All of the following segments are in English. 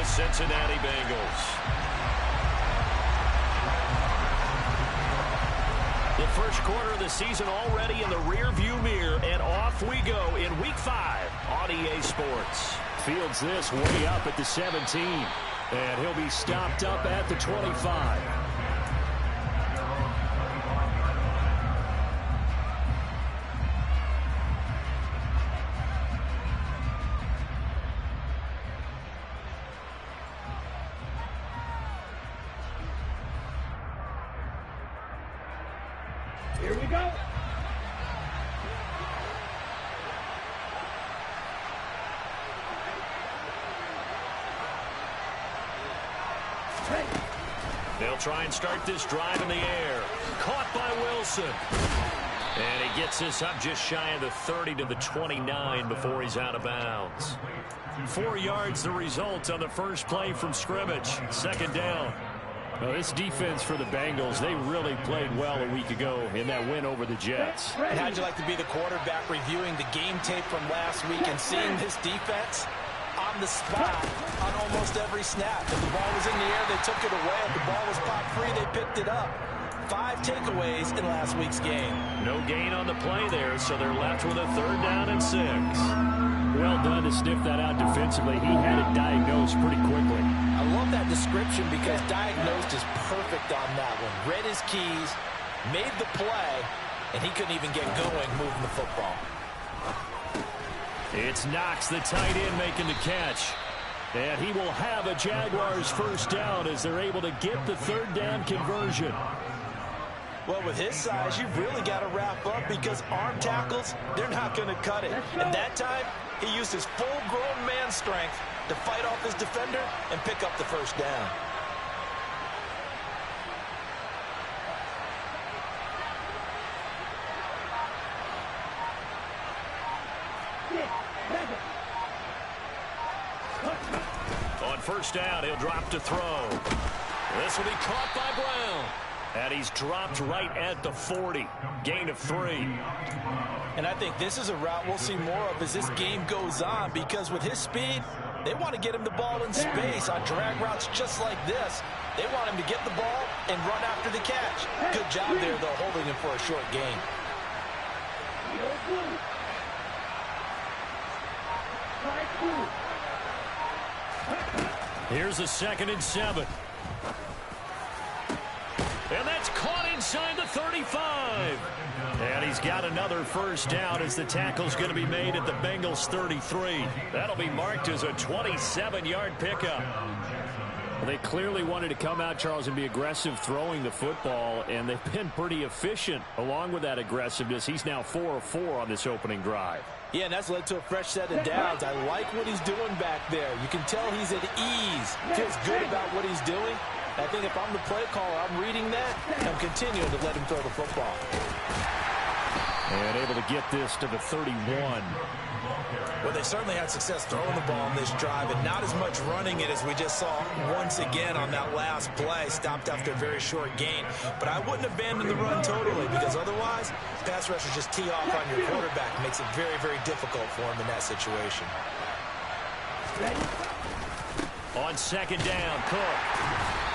the Cincinnati Bengals. The first quarter of the season already in the rearview mirror, and off we go in Week 5 on EA Sports. Fields this way up at the 17, and he'll be stopped up at the 25. Here we go. They'll try and start this drive in the air. Caught by Wilson. And he gets this up just shy of the 30 to the 29 before he's out of bounds. 4 yards the result on the first play from scrimmage. Second down. Well, this defense for the Bengals, they really played well a week ago in that win over the Jets. And how'd you like to be the quarterback reviewing the game tape from last week and seeing this defense on the spot on almost every snap? If the ball was in the air, they took it away. If the ball was pop free, they picked it up. 5 takeaways in last week's game. No gain on the play there, so they're left with a 3rd down and 6. Well done to sniff that out defensively. He had it diagnosed pretty quickly. I love that description because diagnosed is perfect on that one. Read his keys, made the play, and he couldn't even get going moving the football. It's Knox, the tight end, making the catch. And he will have a Jaguars first down as they're able to get the 3rd down conversion. Well, with his size, you've really got to wrap up because arm tackles, they're not going to cut it. And that time, he used his full-grown man strength to fight off his defender and pick up the first down. On first down, he'll drop to throw. This will be caught by Brown. And he's dropped right at the 40. Gain of 3. And I think this is a route we'll see more of as this game goes on because with his speed, they want to get him the ball in space on drag routes just like this. They want him to get the ball and run after the catch. Good job there, though, holding him for a short gain. Here's a 2nd and 7. And that's caught inside the 35. And he's got another first down as the tackle's going to be made at the Bengals 33. That'll be marked as a 27-yard pickup. Well, they clearly wanted to come out, Charles, and be aggressive throwing the football, and they've been pretty efficient along with that aggressiveness. He's now 4 of 4 on this opening drive. Yeah, and that's led to a fresh set of downs. I like what he's doing back there. You can tell he's at ease. Feels good about what he's doing. I think if I'm the play caller, I'm reading that and continuing to let him throw the football. And able to get this to the 31. Well, they certainly had success throwing the ball on this drive and not as much running it as we just saw once again on that last play. Stopped after a very short gain. But I wouldn't abandon the run totally because otherwise, pass rushers just tee off on your quarterback. Makes it very, very difficult for him in that situation. On 2nd down, Cook.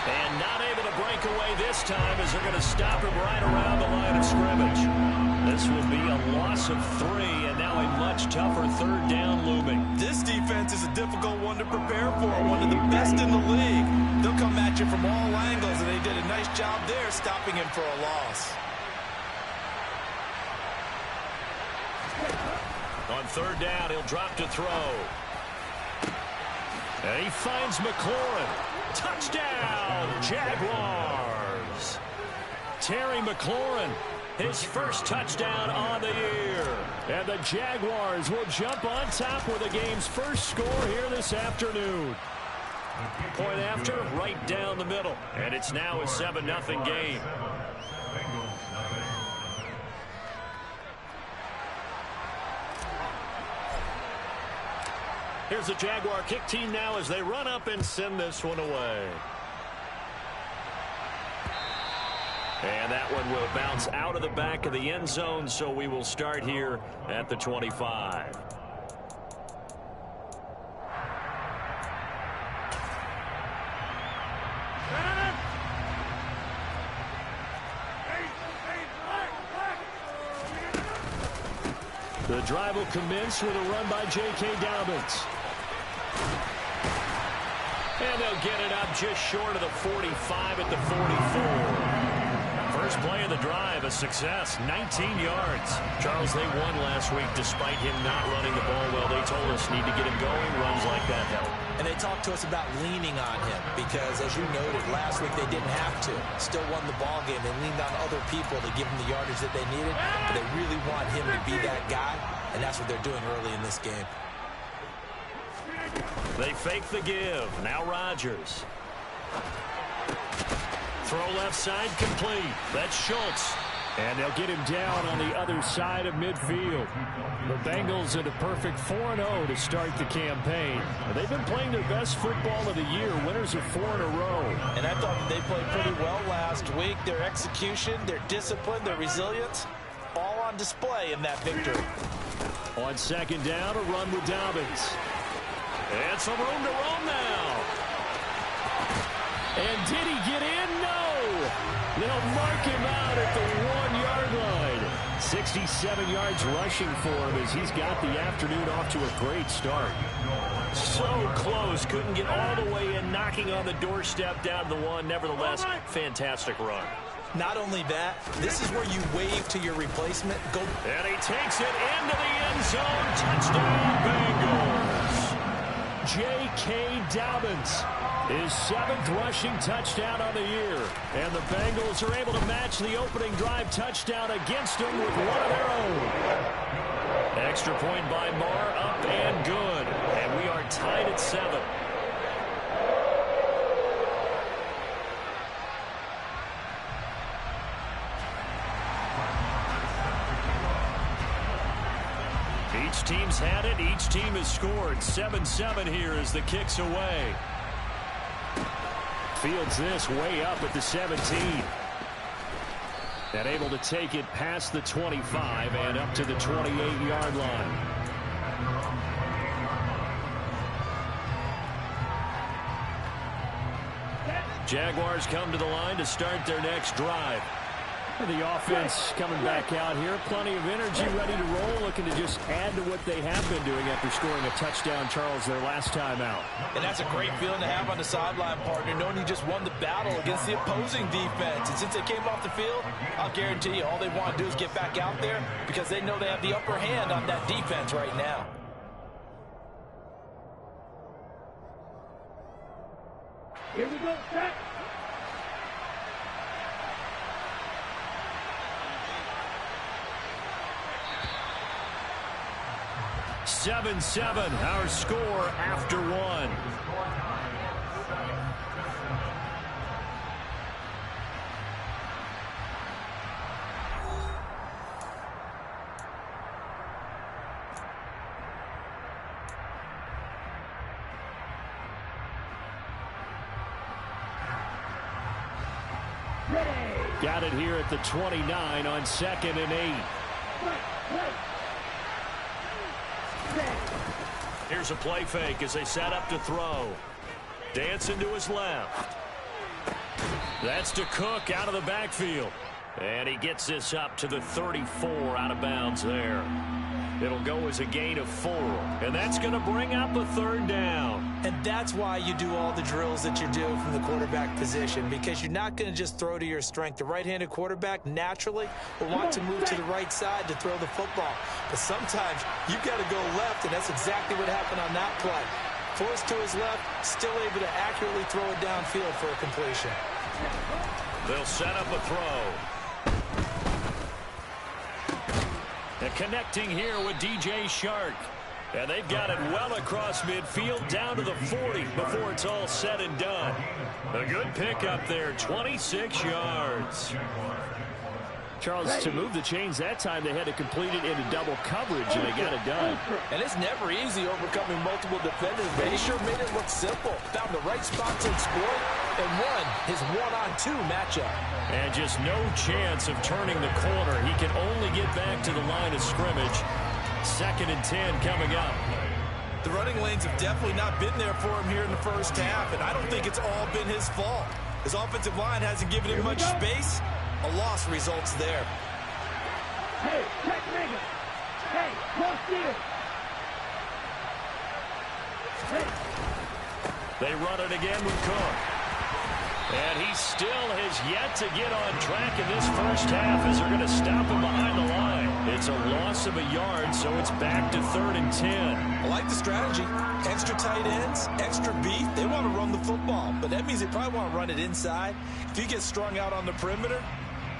And not able to break away this time as they're going to stop him right around the line of scrimmage. This will be a loss of 3, and now a much tougher 3rd down looming. This defense is a difficult one to prepare for, one of the best in the league. They'll come at you from all angles, and they did a nice job there stopping him for a loss. On 3rd down, he'll drop to throw. And he finds McLaurin. Touchdown, Jaguars. Terry McLaurin, his first touchdown on the year. And the Jaguars will jump on top with the game's first score here this afternoon. Point after, right down the middle. And it's now a 7-0 game. Here's the Jaguar kick team now as they run up and send this one away. And that one will bounce out of the back of the end zone, so we will start here at the 25. The drive will commence with a run by J.K. Dobbins. And they'll get it up just short of the 45 at the 44. First play of the drive, a success, 19 yards. Charles, they won last week despite him not running the ball well. They told us need to get him going. Runs like that help. And they talked to us about leaning on him because, as you noted, last week they didn't have to. Still won the ball game. They leaned on other people to give them the yardage that they needed, but they really want him to be that guy, and that's what they're doing early in this game. They fake the give. Now Rodgers. Throw left side complete. That's Schultz. And they'll get him down on the other side of midfield. The Bengals at a perfect 4-0 to start the campaign. They've been playing their best football of the year. Winners of 4 in a row. And I thought that they played pretty well last week. Their execution, their discipline, their resilience, all on display in that victory. On second down, a run with Dobbins. And some room to roam now. And did he get in? No. They'll mark him out at the 1-yard line. 67 yards rushing for him as he's got the afternoon off to a great start. So close. Couldn't get all the way in, knocking on the doorstep down to the 1. Nevertheless, fantastic run. Not only that, this is where you wave to your replacement. Go. And he takes it into the end zone. Touchdown, Bengals. J.K. Dobbins, his 7th rushing touchdown on the year. And the Bengals are able to match the opening drive touchdown against them with one of their own. Extra point by Marr, up and good. And we are tied at 7. Each team's had it. Each team has scored. 7-7 here as the kick's away. Fields this way up at the 17. And able to take it past the 25 and up to the 28-yard line. Jaguars come to the line to start their next drive. The offense coming back out here. Plenty of energy, ready to roll, looking to just add to what they have been doing after scoring a touchdown, Charles, their last time out. And that's a great feeling to have on the sideline, partner, knowing you just won the battle against the opposing defense. And since they came off the field, I'll guarantee you all they want to do is get back out there because they know they have the upper hand on that defense right now. Here we go, set. 7-7, our score after 1. Got it here at the 29 on 2nd and 8. Here's a play fake as they set up to throw. Dancing to his left. That's to Cook out of the backfield. And he gets this up to the 34 out of bounds there. It'll go as a gain of 4. And that's going to bring up a 3rd down. And that's why you do all the drills that you do from the quarterback position, because you're not going to just throw to your strength. The right-handed quarterback naturally will want to move to the right side to throw the football. But sometimes you've got to go left, and that's exactly what happened on that play. Forced to his left, still able to accurately throw it downfield for a completion. They'll set up a throw. And connecting here with DJ Shark. And they've got it well across midfield down to the 40 before it's all said and done. A good pickup there, 26 yards. Charles, to move the chains that time, they had to complete it into double coverage, and they got it done. And it's never easy overcoming multiple defenders, but he sure made it look simple. Found the right spot to exploit and won his one-on-2 matchup. And just no chance of turning the corner. He can only get back to the line of scrimmage. 2nd and 10 coming up. The running lanes have definitely not been there for him here in the first half, and I don't think it's all been his fault. His offensive line hasn't given him much space. A loss results there. Hey, check nigga. Hey, watch this. They run it again with Cook. And he still has yet to get on track in this first half as they're going to stop him behind the line. It's a loss of a yard, so it's back to 3rd and 10. I like the strategy. Extra tight ends, extra beef. They want to run the football, but that means they probably want to run it inside. If you get strung out on the perimeter,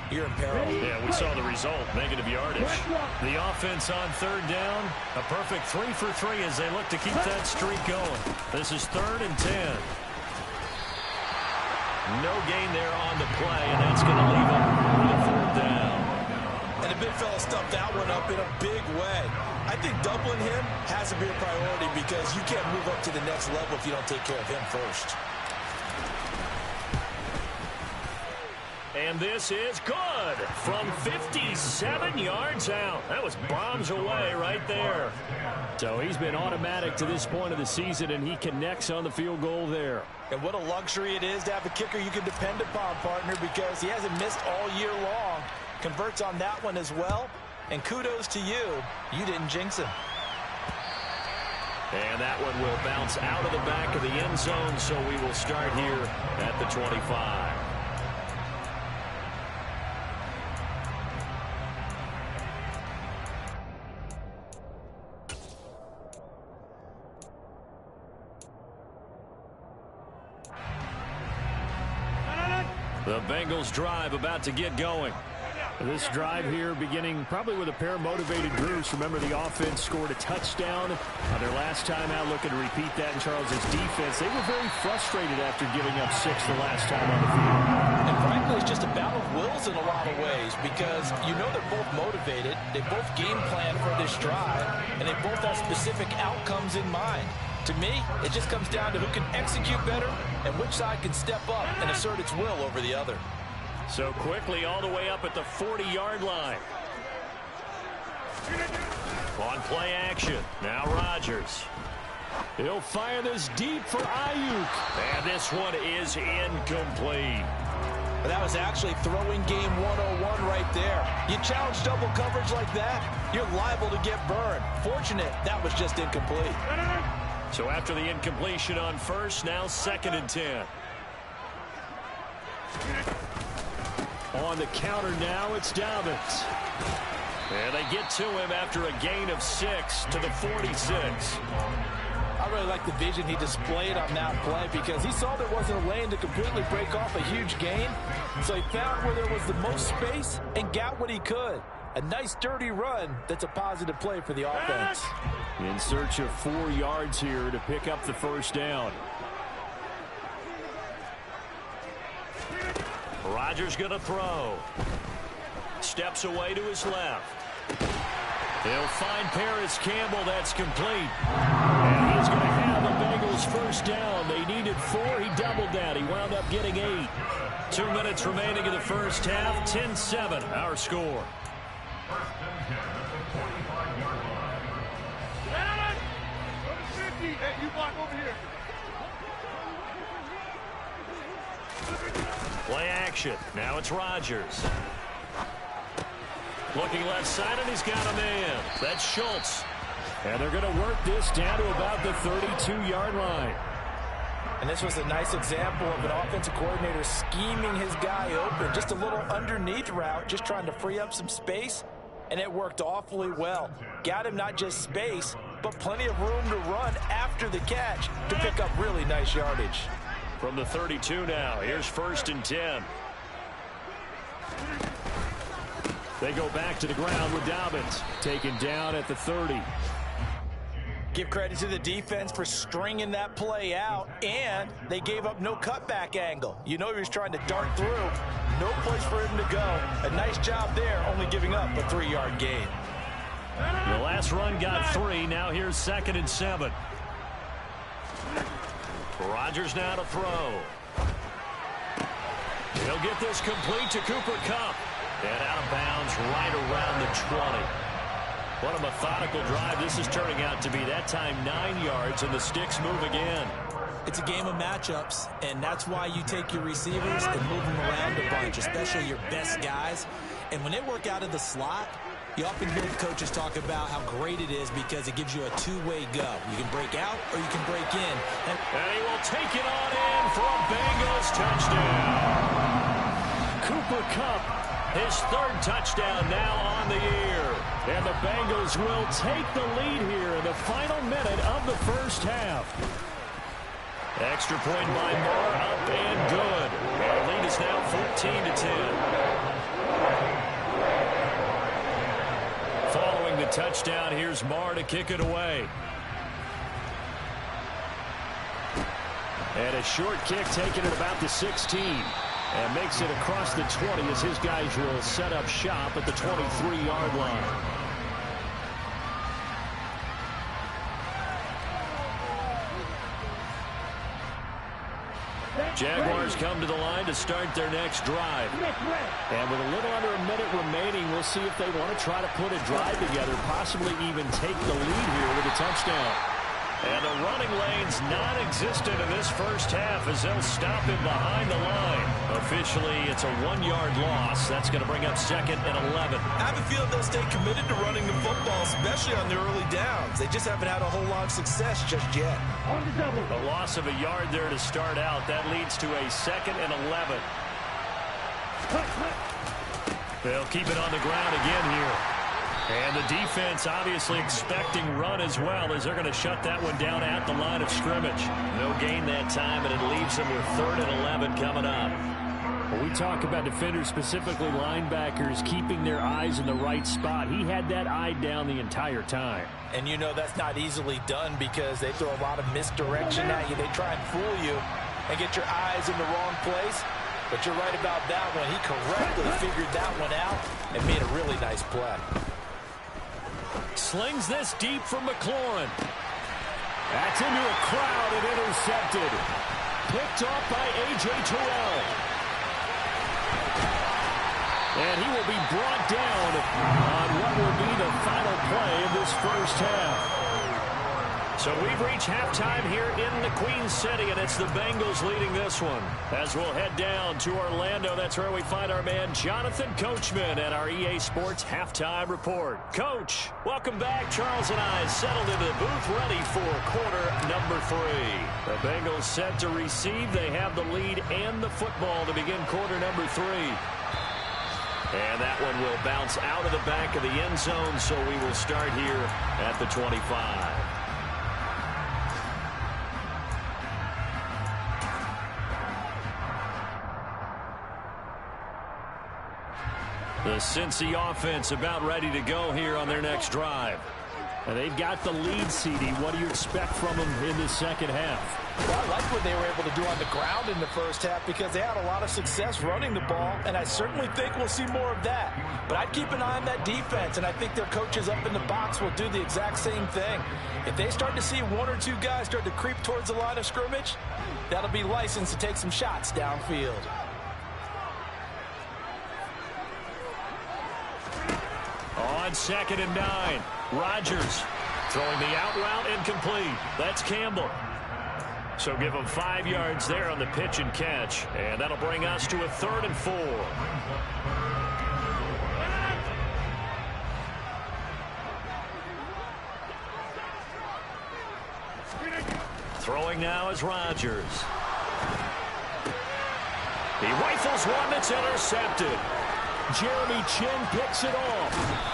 you're in peril. Yeah, we saw the result, negative yardage. The offense on 3rd down, a perfect 3 for 3 as they look to keep that streak going. This is 3rd and 10. No gain there on the play, and that's going to leave them with a 4th down. And the big fella stuffed that one up in a big way. I think doubling him has to be a priority because you can't move up to the next level if you don't take care of him first. And this is good from 57 yards out. That was bombs away right there. So he's been automatic to this point of the season, and he connects on the field goal there. And what a luxury it is to have a kicker you can depend upon, partner, because he hasn't missed all year long. Converts on that one as well. And kudos to you. You didn't jinx him. And that one will bounce out of the back of the end zone, so we will start here at the 25. The Bengals drive about to get going. This drive here beginning probably with a pair of motivated groups. Remember, the offense scored a touchdown on their last time out. Looking to repeat that in Charles's defense. They were very frustrated after giving up 6 the last time on the field. And frankly, it's just a battle of wills in a lot of ways because you know they're both motivated. They both game plan for this drive, and they both have specific outcomes in mind. To me, it just comes down to who can execute better and which side can step up and assert its will over the other. So quickly all the way up at the 40-yard line. On play action. Now Rodgers. He'll fire this deep for Ayuk. And this one is incomplete. That was actually throwing game 101 right there. You challenge double coverage like that, you're liable to get burned. Fortunate, that was just incomplete. So after the incompletion on first, now 2nd and 10. On the counter now, it's Dobbins. And they get to him after a gain of 6 to the 46. I really like the vision he displayed on that play because he saw there wasn't a lane to completely break off a huge gain. So he found where there was the most space and got what he could. A nice dirty run that's a positive play for the offense. In search of 4 yards here to pick up the first down. Rodgers going to throw. Steps away to his left. They'll find Paris Campbell. That's complete. And he's going to have the Bengals first down. They needed 4. He doubled that. He wound up getting 8. 2 minutes remaining in the first half. 10-7 our score. Hey, you block over here. Play action. Now it's Rodgers. Looking left side, and he's got a man. That's Schultz. And they're going to work this down to about the 32-yard line. And this was a nice example of an offensive coordinator scheming his guy open. Just a little underneath route, just trying to free up some space. And it worked awfully well. Got him not just space, but plenty of room to run after the catch to pick up really nice yardage. From the 32 now, here's 1st and 10. They go back to the ground with Dobbins. Taken down at the 30. Give credit to the defense for stringing that play out, and they gave up no cutback angle. You know he was trying to dart through. No place for him to go. A nice job there, only giving up a 3-yard gain. The last run got 3. Now here's 2nd and 7. Rodgers now to throw. He'll get this complete to Cooper Kupp. And out of bounds right around the 20. What a methodical drive this is turning out to be. That time 9 yards, and the sticks move again. It's a game of matchups, and that's why you take your receivers and move them around a bunch, especially your best guys. And when they work out of the slot, You often hear the coaches talk about how great it is because it gives you a two-way go. You can break out or you can break in. And he will take it on in for a Bengals touchdown. Cooper Kupp, his third touchdown now on the year. And the Bengals will take the lead here in the final minute of the first half. Extra point by Moore, up and good. And the lead is now 14-10. Following the touchdown, here's Moore to kick it away. And a short kick taken at about the 16. And makes it across the 20 as his guys will set up shop at the 23-yard line. Jaguars come to the line to start their next drive. And with a little under a minute remaining, we'll see if they want to try to put a drive together, possibly even take the lead here with a touchdown. And the running lane's non-existent in this first half as they'll stop him behind the line. Officially, it's a 1-yard loss. That's going to bring up 2nd and 11. I have a feeling they'll stay committed to running the football, especially on the early downs. They just haven't had a whole lot of success just yet. A loss of a yard there to start out. That leads to a 2nd and 11. They'll keep it on the ground again here. And the defense obviously expecting run as well as they're going to shut that one down at the line of scrimmage. No gain that time, and it leaves them with 3rd and 11 coming up. When we talk about defenders, specifically linebackers, keeping their eyes in the right spot, he had that eye down the entire time. And you know that's not easily done because they throw a lot of misdirection at you. They try and fool you and get your eyes in the wrong place. But you're right about that one. He correctly figured that one out and made a really nice play. Slings this deep from McLaurin. That's into a crowd and intercepted. Picked off by A.J. Terrell. And he will be brought down on what will be the final play of this first half. So we've reached halftime here in the Queen City, and it's the Bengals leading this one. As we'll head down to Orlando, that's where we find our man Jonathan Coachman at our EA Sports Halftime Report. Coach, welcome back. Charles and I settled into the booth ready for quarter number 3. The Bengals set to receive. They have the lead and the football to begin quarter number 3. And that one will bounce out of the back of the end zone, so we will start here at the 25. The Cincy offense about ready to go here on their next drive. And they've got the lead, CD. What do you expect from them in this second half? Well, I like what they were able to do on the ground in the first half because they had a lot of success running the ball, and I certainly think we'll see more of that. But I'd keep an eye on that defense, and I think their coaches up in the box will do the exact same thing. If they start to see 1 or 2 guys start to creep towards the line of scrimmage, that'll be licensed to take some shots downfield. On 2nd and 9, Rodgers throwing the out route incomplete. That's Campbell. So give him 5 yards there on the pitch and catch, and that'll bring us to a 3rd and 4. Throwing now is Rodgers. He rifles one that's intercepted. Jeremy Chin picks it off.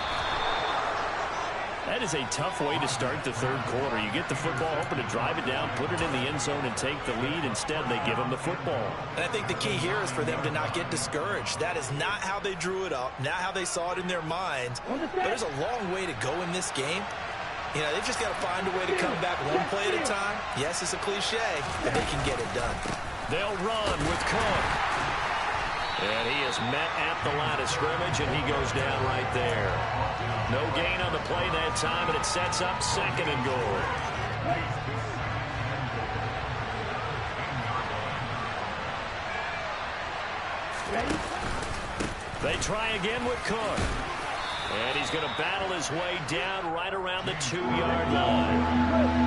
That is a tough way to start the 3rd quarter. You get the football, hoping to drive it down, put it in the end zone, and take the lead. Instead, they give them the football. And I think the key here is for them to not get discouraged. That is not how they drew it up, not how they saw it in their minds. But there's a long way to go in this game. You know, they've just got to find a way to come back one play at a time. Yes, it's a cliche, but they can get it done. They'll run with Cook. And he is met at the line of scrimmage, and he goes down right there. No gain on the play that time, and it sets up 2nd and goal. They try again with Cook. And he's going to battle his way down right around the 2-yard line.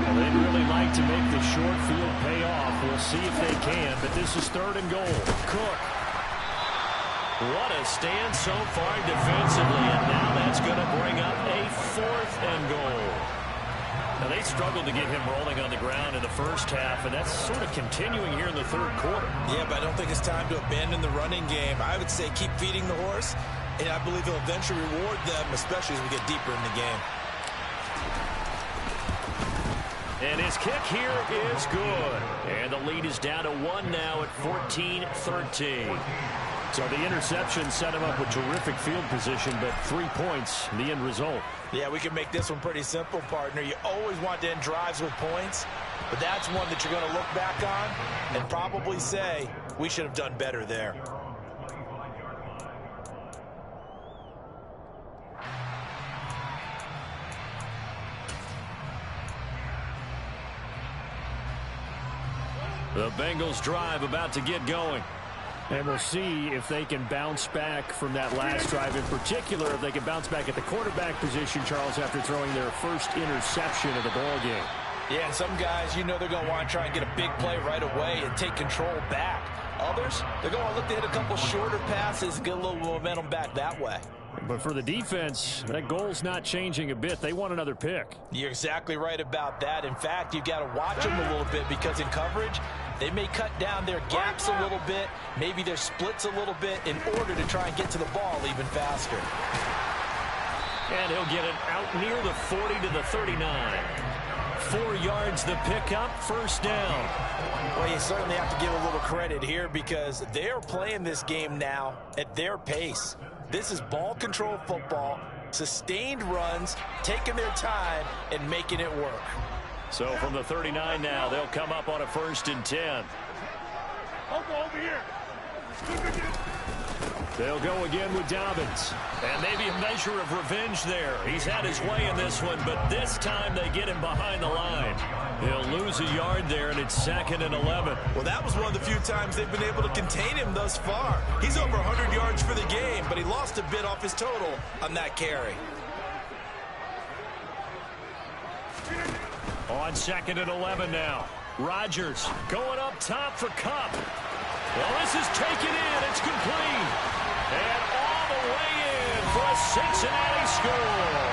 Well, they'd really like to make the short field pay off. We'll see if they can, but this is 3rd and goal. Cook. What a stand so far defensively, and now that's going to bring up a 4th and goal. Now, they struggled to get him rolling on the ground in the first half, and that's sort of continuing here in the third quarter. Yeah, but I don't think it's time to abandon the running game. I would say keep feeding the horse, and I believe he'll eventually reward them, especially as we get deeper in the game. And his kick here is good. And the lead is down to 1 now at 14-13. So the interception set him up with terrific field position, but 3 points, the end result. Yeah, we can make this one pretty simple, partner. You always want to end drives with points, but that's one that you're going to look back on and probably say, we should have done better there. The Bengals drive about to get going. And we'll see if they can bounce back from that last drive. In particular, if they can bounce back at the quarterback position, Charles, after throwing their first interception of the ball game. Yeah, and some guys, you know they're going to want to try and get a big play right away and take control back. Others, they're going to look to hit a couple shorter passes and get a little momentum back that way. But for the defense, that goal's not changing a bit. They want another pick. You're exactly right about that. In fact, you've got to watch them a little bit because in coverage, they may cut down their gaps a little bit, maybe their splits a little bit in order to try and get to the ball even faster. And he'll get it out near the 40 to the 39. 4 yards the pickup, first down. Well, you certainly have to give a little credit here because they're playing this game now at their pace. This is ball control football, sustained runs, taking their time and making it work. So from the 39 now, they'll come up on a 1st and 10. I'll go over here. They'll go again with Dobbins. And maybe a measure of revenge there. He's had his way in this one, but this time they get him behind the line. He'll lose a yard there, and it's 2nd and 11. Well, that was one of the few times they've been able to contain him thus far. He's over 100 yards for the game, but he lost a bit off his total on that carry. On 2nd and 11 now. Rodgers going up top for Kupp. Well, this is taken in. It's complete. And all the way in for a Cincinnati score.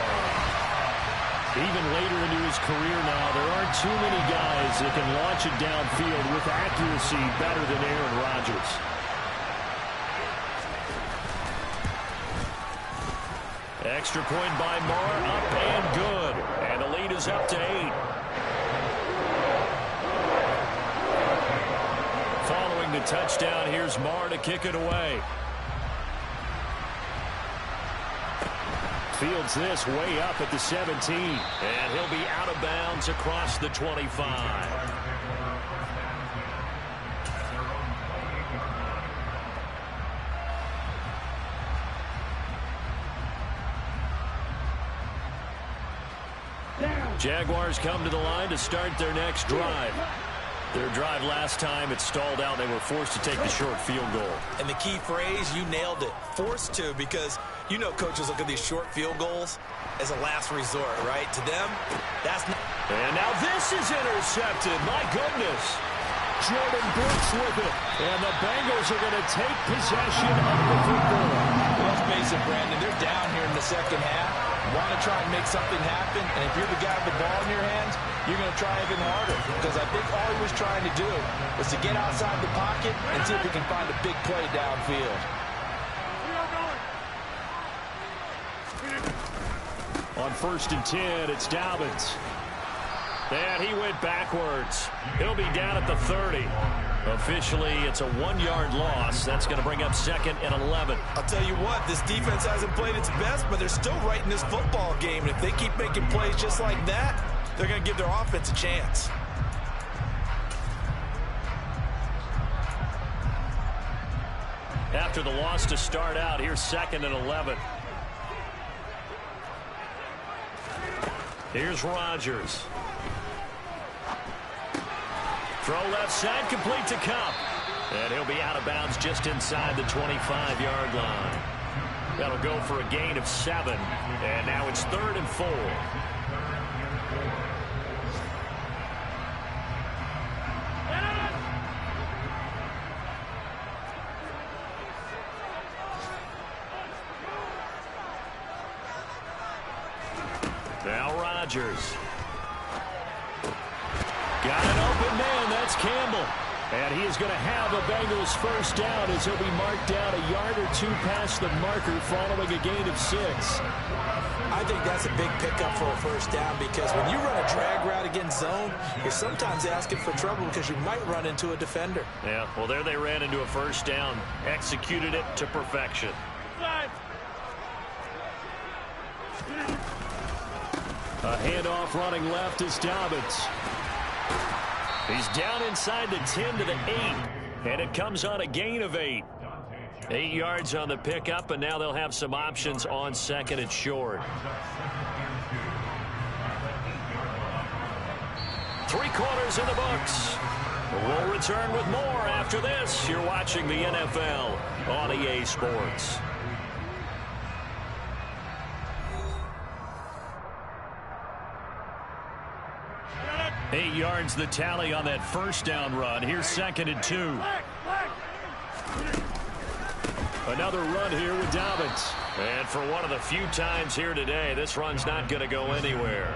Even later into his career now, there aren't too many guys that can launch it downfield with accuracy better than Aaron Rodgers. Extra point by Moore, up and good. And the lead is up to 8. Following the touchdown, here's Moore to kick it away. Fields this way up at the 17. And he'll be out of bounds across the 25. Jaguars come to the line to start their next drive. Their drive last time, it stalled out. They were forced to take the short field goal. And the key phrase, you nailed it, forced to, because you know coaches look at these short field goals as a last resort, right? To them, that's not. And now this is intercepted. My goodness. Jordan Brooks with it. And the Bengals are going to take possession of the football. Let's face it, Brandon, they're down here in the second half. Want to try and make something happen, and if you're the guy with the ball in your hands, you're going to try even harder, because I think all he was trying to do was to get outside the pocket and see if he can find a big play downfield. On 1st and 10, it's Dobbins. And he went backwards. He'll be down at the 30. Officially, it's a 1-yard loss. That's going to bring up 2nd and 11. I'll tell you what, this defense hasn't played its best, but they're still right in this football game. And if they keep making plays just like that, they're going to give their offense a chance. After the loss to start out, here's 2nd and 11. Here's Rodgers. Throw left side, complete to Kupp. And he'll be out of bounds just inside the 25-yard line. That'll go for a gain of 7. And now it's 3rd and 4. Rodgers. Got an open man. That's Campbell. And he is going to have a Bengals first down as he'll be marked down a yard or two past the marker following a gain of 6. I think that's a big pickup for a first down because when you run a drag route against zone, you're sometimes asking for trouble because you might run into a defender. Yeah, well, there they ran into a first down, executed it to perfection. A handoff running left is Dobbins. He's down inside the 10 to the 8, and it comes on a gain of 8. 8 yards on the pickup, and now they'll have some options on second and short. 3 quarters in the books. We'll return with more after this. You're watching the NFL on EA Sports. 8 yards the tally on that first down run. Here's 2nd and 2. Another run here with Dobbins. And for one of the few times here today, this run's not going to go anywhere.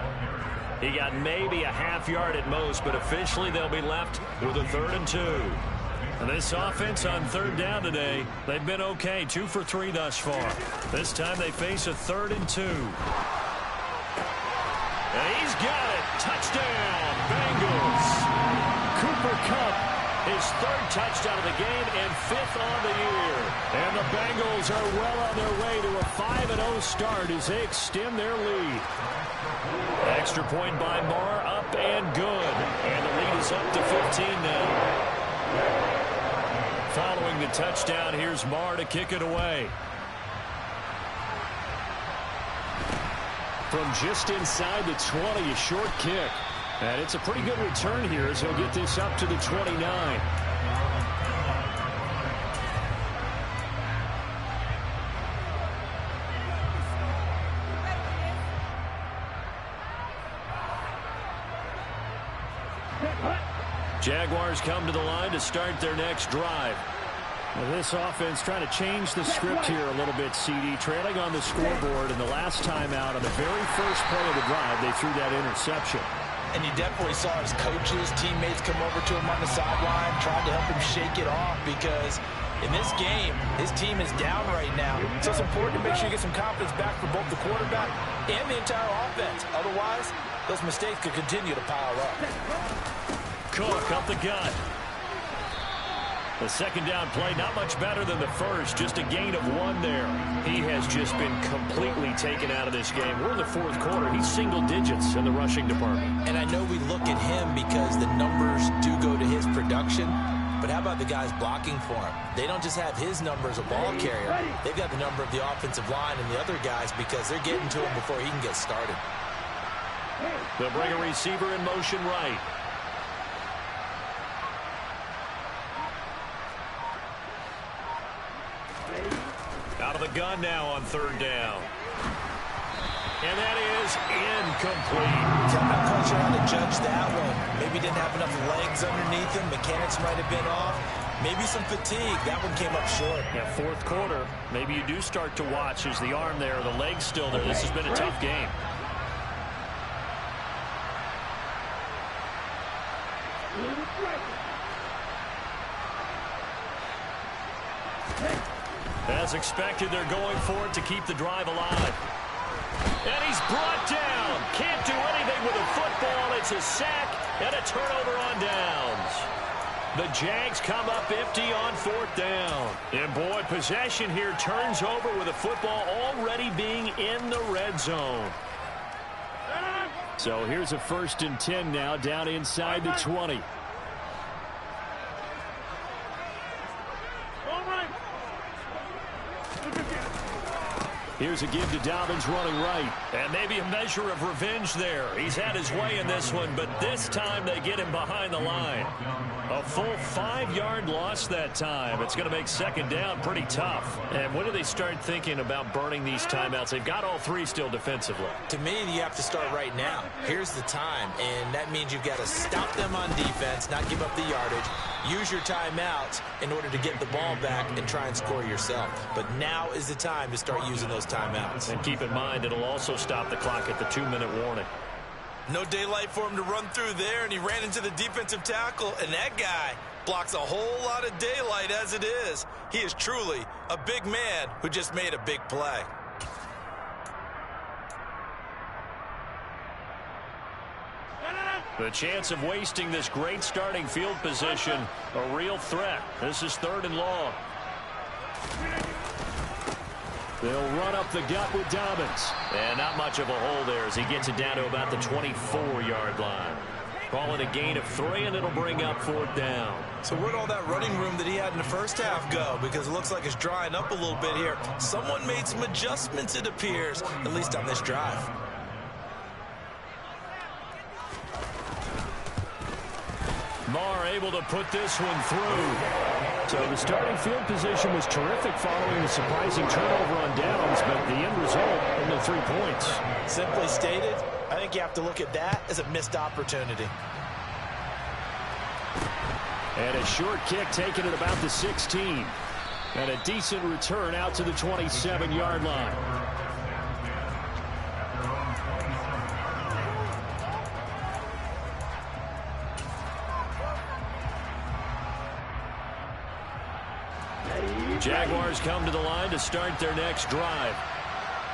He got maybe a half yard at most, but officially they'll be left with a 3rd and 2. And this offense on 3rd down today, they've been okay, 2 for 3 thus far. This time they face a 3rd and 2. And he's got it. Touchdown, Bengals. Cooper Kupp, his 3rd touchdown of the game and 5th on the year. And the Bengals are well on their way to a 5-0 start as they extend their lead. Extra point by Marr, up and good. And the lead is up to 15 now. Following the touchdown, here's Marr to kick it away. From just inside the 20, a short kick. And it's a pretty good return here as he'll get this up to the 29. Jaguars come to the line to start their next drive. Well, this offense trying to change the script here a little bit, CD. Trailing on the scoreboard, and the last time out on the very first play of the drive, they threw that interception. And you definitely saw his coaches, teammates come over to him on the sideline, tried to help him shake it off because in this game, his team is down right now. So it's important to make sure you get some confidence back for both the quarterback and the entire offense. Otherwise, those mistakes could continue to pile up. Cook up the gut. The 2nd down play, not much better than the first, just a gain of 1 there. He has just been completely taken out of this game. We're in the 4th quarter. He's single digits in the rushing department. And I know we look at him because the numbers do go to his production, but how about the guys blocking for him? They don't just have his number as a ball carrier. They've got the number of the offensive line and the other guys because they're getting to him before he can get started. They'll bring a receiver in motion right. Out of the gun now on 3rd down. And that is incomplete. I'm not quite sure how to judge that one. Maybe didn't have enough legs underneath him. Mechanics might have been off. Maybe some fatigue. That one came up short. Yeah, 4th quarter. Maybe you do start to watch. Is the arm there, the leg's still there. This has been a tough game. As expected, they're going for it to keep the drive alive. And he's brought down. Can't do anything with a football. It's a sack and a turnover on downs. The Jags come up empty on 4th down. And boy, possession here turns over with a football already being in the red zone. So here's a 1st and 10 now, down inside the 20. Here's a give to Dobbins running right. And maybe a measure of revenge there. He's had his way in this one, but this time they get him behind the line. A full 5-yard loss that time. It's going to make 2nd down pretty tough. And when do they start thinking about burning these timeouts? They've got all 3 still defensively. To me, you have to start right now. Here's the time, and that means you've got to stop them on defense, not give up the yardage, use your timeouts in order to get the ball back and try and score yourself. But now is the time to start using those timeouts. And keep in mind, it'll also stop the clock at the 2-minute warning. No daylight for him to run through there, and he ran into the defensive tackle, and that guy blocks a whole lot of daylight as it is. He is truly a big man who just made a big play. The chance of wasting this great starting field position, a real threat. This is 3rd and long. They'll run up the gut with Dobbins. And not much of a hole there as he gets it down to about the 24-yard line. Call it a gain of 3, and it'll bring up 4th down. So where'd all that running room that he had in the first half go? Because it looks like it's drying up a little bit here. Someone made some adjustments, it appears, at least on this drive. Marr able to put this one through. So the starting field position was terrific following the surprising turnover on downs, but the end result, only 3 points. Simply stated, I think you have to look at that as a missed opportunity. And a short kick taken at about the 16. And a decent return out to the 27-yard line. Jaguars come to the line to start their next drive.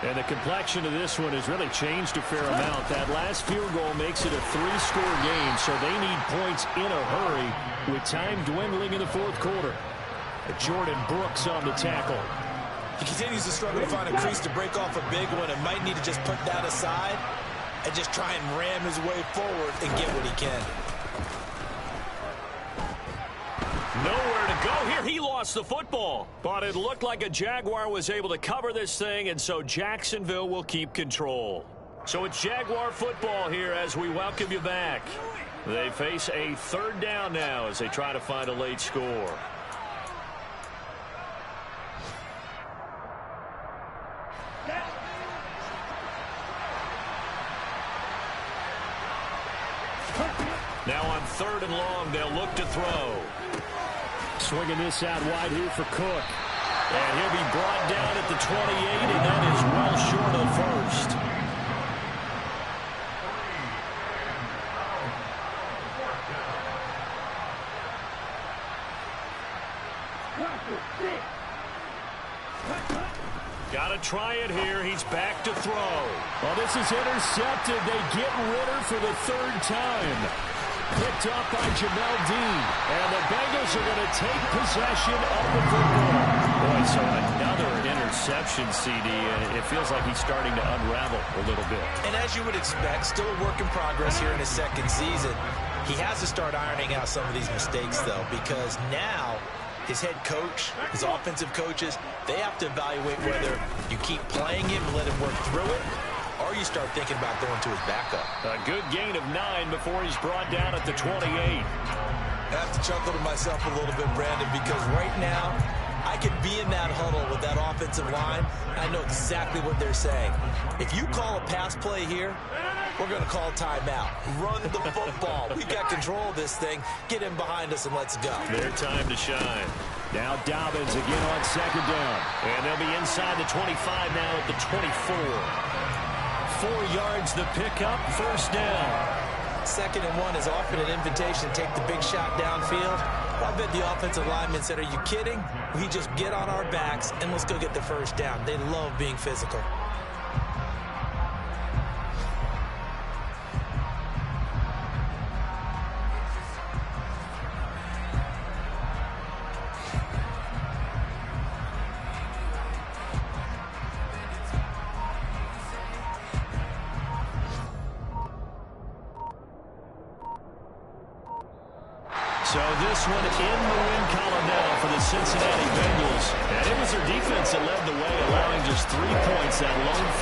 And the complexion of this one has really changed a fair amount. That last field goal makes it a 3-score game, so they need points in a hurry with time dwindling in the 4th quarter. Jordan Brooks on the tackle. He continues to struggle to find a crease to break off a big one and might need to just put that aside and just try and ram his way forward and get what he can. Nowhere to go here. He lost the football. But it looked like a Jaguar was able to cover this thing, and so Jacksonville will keep control. So it's Jaguar football here as we welcome you back. They face a 3rd down now as they try to find a late score. Now on 3rd and long, they'll look to throw. Swinging this out wide here for Cook. And he'll be brought down at the 28, and that is well short of 1st. Got to try it here. He's back to throw. Well, this is intercepted. They get Ritter for the 3rd time. Picked up by Jamel Dean. And the Bengals are going to take possession of the football. Boy, so another interception, CD. And it feels like he's starting to unravel a little bit. And as you would expect, still a work in progress here in his 2nd season. He has to start ironing out some of these mistakes, though, because now his head coach, his offensive coaches, they have to evaluate whether you keep playing him and let him work through it, or you start thinking about going to his backup. A good gain of 9 before he's brought down at the 28. I have to chuckle to myself a little bit, Brandon, because right now I could be in that huddle with that offensive line. I know exactly what they're saying. If you call a pass play here, we're going to call timeout. Run the football. We've got control of this thing. Get him behind us and let's go. Their time to shine. Now Dobbins again on 2nd down. And they'll be inside the 25 now at the 24. 4 yards the pickup, 1st down. 2nd and 1 is often an invitation to take the big shot downfield. I bet the offensive lineman said, are you kidding? We just get on our backs and let's go get the 1st down. They love being physical. So this one in the win column now for the Cincinnati Bengals. And it was their defense that led the way, allowing just 3 points. That lone field